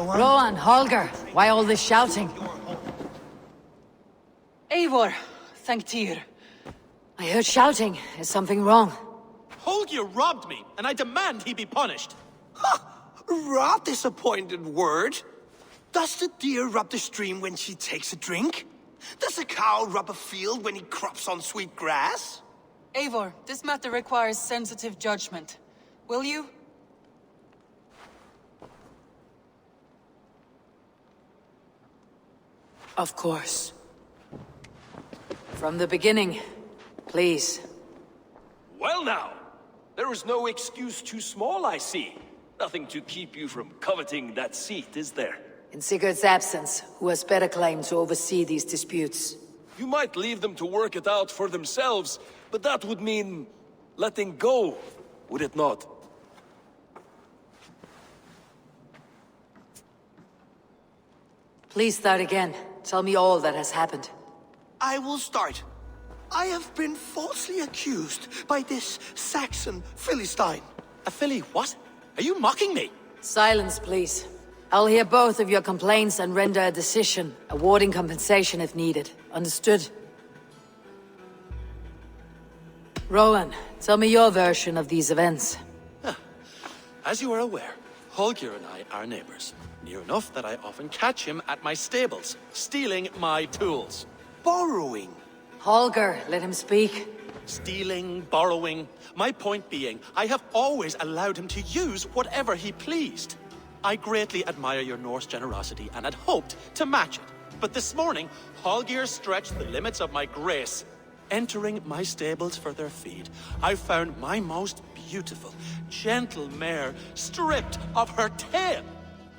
Rowan. Rowan, Holger, why all this shouting? Eivor, thank Tyr. I heard shouting. Is something wrong? Holger robbed me, and I demand he be punished. Rot disappointed word. Does the deer rub the stream when she takes a drink? Does a cow rub a field when he crops on sweet grass? Eivor, this matter requires sensitive judgment. Will you? Of course. From the beginning, please. Well now, there is no excuse too small, I see. Nothing to keep you from coveting that seat, is there? In Sigurd's absence, who has better claim to oversee these disputes? You might leave them to work it out for themselves, but that would mean letting go, would it not? Please start again. Tell me all that has happened. I will start. I have been falsely accused by this Saxon Philistine. A filly what? Are you mocking me? Silence, please. I'll hear both of your complaints and render a decision, awarding compensation if needed. Understood? Rowan, tell me your version of these events. As you are aware, Holger and I are neighbors. Near enough that I often catch him at my stables, stealing my tools. Borrowing. Holger, let him speak. Stealing, borrowing. My point being, I have always allowed him to use whatever he pleased. I greatly admire your Norse generosity and had hoped to match it. But this morning, Holger stretched the limits of my grace. Entering my stables for their feed, I found my most beautiful, gentle mare stripped of her tail.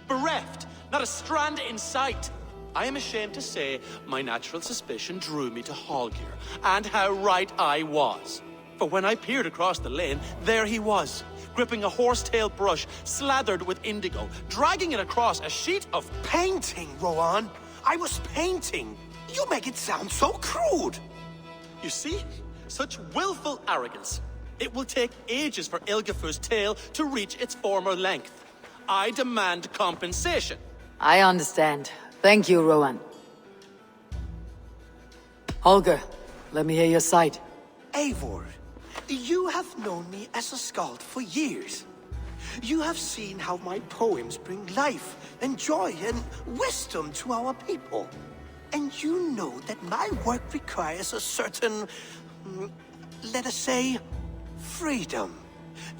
Bereft, not a strand in sight. I am ashamed to say my natural suspicion drew me to Holger, and how right I was. For when I peered across the lane, there he was, gripping a horsetail brush slathered with indigo, dragging it across a sheet of Painting, Rowan. I was painting. You make it sound so crude. You see? Such willful arrogance. It will take ages for Ilgafur's tail to reach its former length. I demand compensation. I understand. Thank you, Rowan. Holger, let me hear your side. Eivor, you have known me as a skald for years. You have seen how my poems bring life and joy and wisdom to our people. And you know that my work requires a certain, let us say, freedom.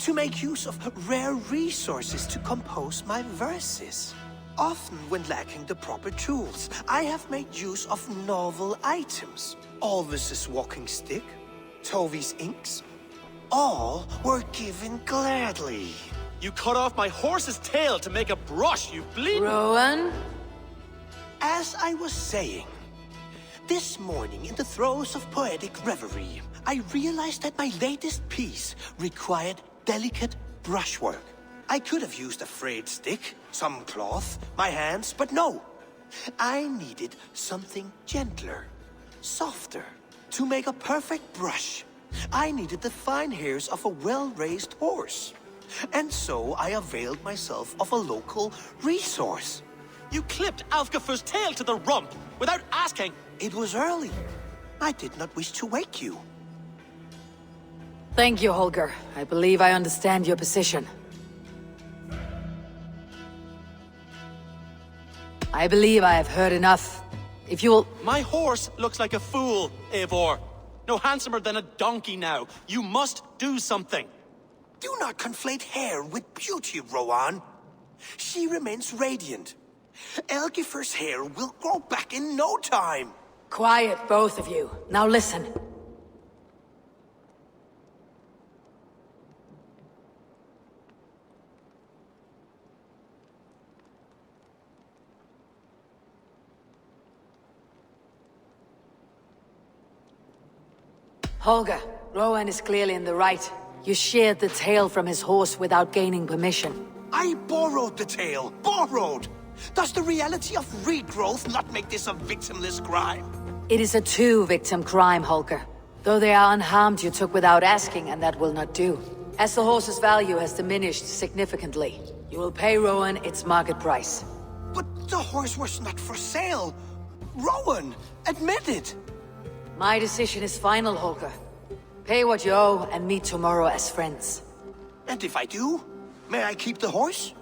To make use of rare resources to compose my verses. Often when lacking the proper tools, I have made use of novel items. Alvis's walking stick, Tovi's inks. All were given gladly. You cut off my horse's tail to make a brush, you bleeding... Rowan? As I was saying, this morning in the throes of poetic reverie, I realized that my latest piece required delicate brushwork. I could have used a frayed stick, some cloth, my hands, but no. I needed something gentler, softer. To make a perfect brush, I needed the fine hairs of a well-raised horse. And so I availed myself of a local resource. You clipped Alfgafur's tail to the rump without asking. It was early. I did not wish to wake you. Thank you, Holger. I believe I understand your position. I believe I have heard enough. If you'll... My horse looks like a fool, Eivor. No handsomer than a donkey now. You must do something. Do not conflate hair with beauty, Rowan. She remains radiant. Elgifur's hair will grow back in no time. Quiet, both of you. Now listen. Holger, Rowan is clearly in the right. You sheared the tail from his horse without gaining permission. I borrowed the tail. Borrowed! Does the reality of regrowth not make this a victimless crime? It is a two-victim crime, Holger. Though they are unharmed, you took without asking, and that will not do. As the horse's value has diminished significantly, you will pay Rowan its market price. the horse was not for sale. Rowan, admit it. My decision is final, Holger. Pay what you owe and meet tomorrow as friends. And if I do, may I keep the horse?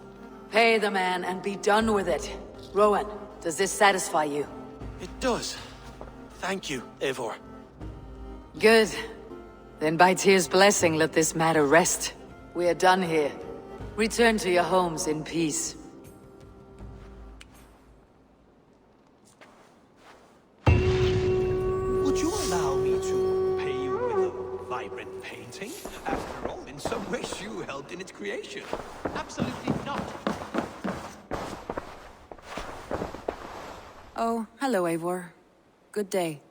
Pay the man and be done with it. Rowan, does this satisfy you? It does. Thank you, Eivor. Good. Then by Tyr's blessing, let this matter rest. We are done here. Return to your homes in peace. Would you allow me to pay you with a vibrant painting? After all, in some ways you helped in its creation. Absolutely not. Oh, hello, Eivor. Good day.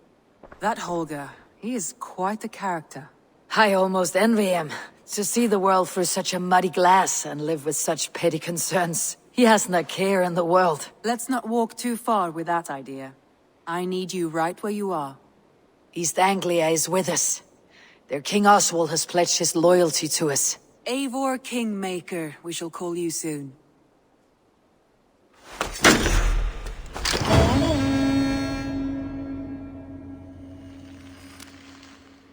That Holger, he is quite the character. I almost envy him. To see the world through such a muddy glass and live with such petty concerns. He hasn't a care in the world. Let's not walk too far with that idea. I need you right where you are. East Anglia is with us. Their King Oswald has pledged his loyalty to us. Eivor Kingmaker, we shall call you soon.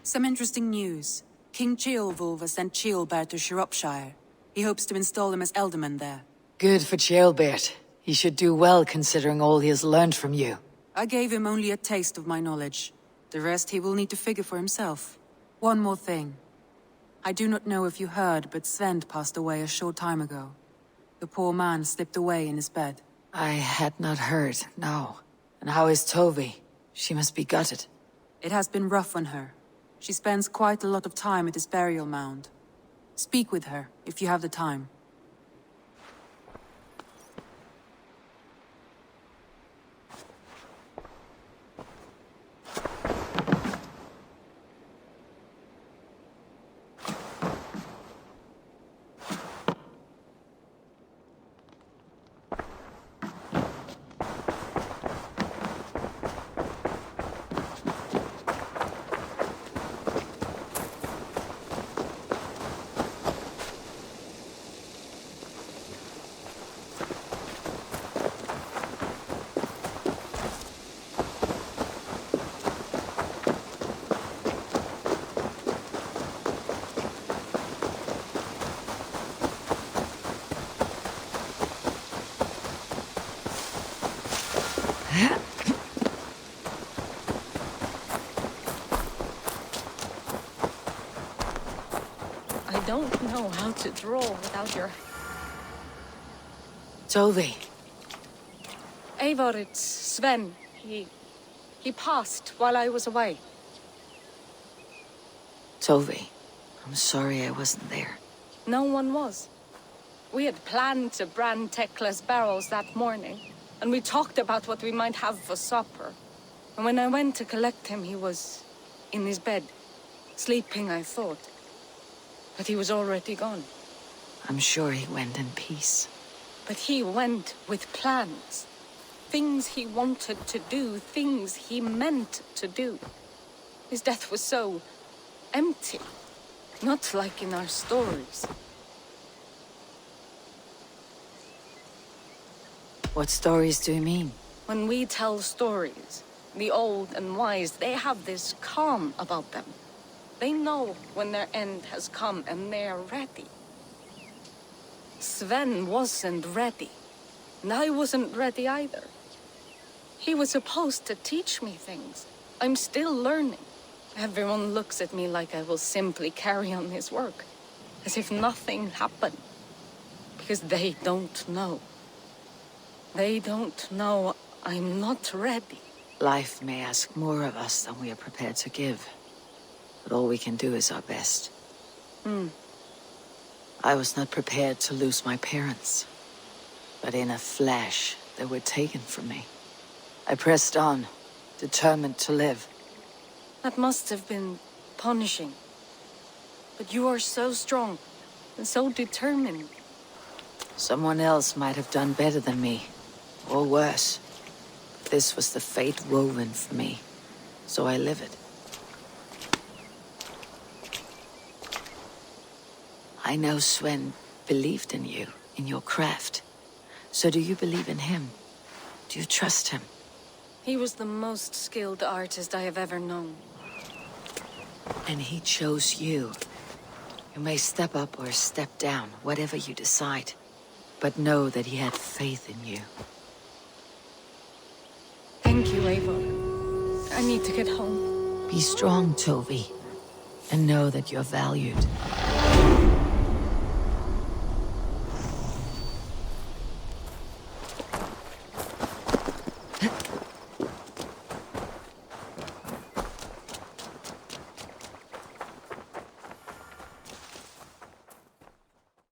Some interesting news. King Ceolwulf has sent Ceolbert to Shropshire. He hopes to install him as Elderman there. Good for Ceolbert. He should do well considering all he has learned from you. I gave him only a taste of my knowledge. The rest he will need to figure for himself. One more thing. I do not know if you heard, but Sven passed away a short time ago. The poor man slipped away in his bed. I had not heard, no. And how is Tovi? She must be gutted. It has been rough on her. She spends quite a lot of time at his burial mound. Speak with her, if you have the time. I don't know how to draw without your... Tovi. Eivor, it's Sven. He passed while I was away. Tovi. I'm sorry I wasn't there. No one was. We had planned to brand Tekla's barrels that morning, and we talked about what we might have for supper. And when I went to collect him, he was in his bed. Sleeping, I thought. But he was already gone. I'm sure he went in peace. But he went with plans. Things he wanted to do, things he meant to do. His death was so empty. Not like in our stories. What stories do you mean? When we tell stories, the old and wise, they have this calm about them. They know when their end has come and they're ready. Sven wasn't ready. And I wasn't ready either. He was supposed to teach me things. I'm still learning. Everyone looks at me like I will simply carry on his work. As if nothing happened. Because they don't know. They don't know I'm not ready. Life may ask more of us than we are prepared to give. But all we can do is our best. I was not prepared to lose my parents. But in a flash, they were taken from me. I pressed on, determined to live. That must have been punishing. But you are so strong and so determined. Someone else might have done better than me, or worse. But this was the fate woven for me, so I live it. I know Sven believed in you, in your craft. So do you believe in him? Do you trust him? He was the most skilled artist I have ever known. And he chose you. You may step up or step down, whatever you decide. But know that he had faith in you. Thank you, Eivor. I need to get home. Be strong, Tovi. And know that you're valued.